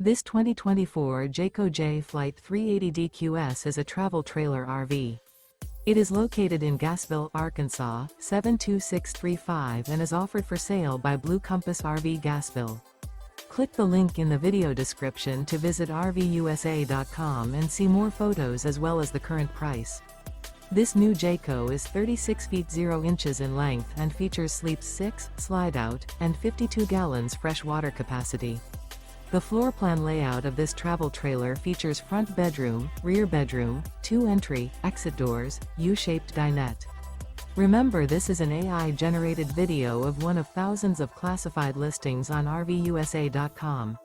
This 2024 Jayco Jay Flight 380DQS is a travel trailer RV. It is located in Gassville, Arkansas, 72635 and is offered for sale by Blue Compass RV Gassville. Click the link in the video description to visit RVUSA.com and see more photos as well as the current price. This new Jayco is 36 feet 0 inches in length and features sleeps 6, slide-out, and 52 gallons fresh water capacity. The floor plan layout of this travel trailer features front bedroom, rear bedroom, 2 entry, exit doors, U-shaped dinette. Remember, this is an AI-generated video of one of thousands of classified listings on RVUSA.com.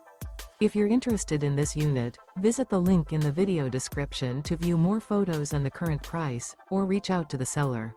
If you're interested in this unit, visit the link in the video description to view more photos and the current price, or reach out to the seller.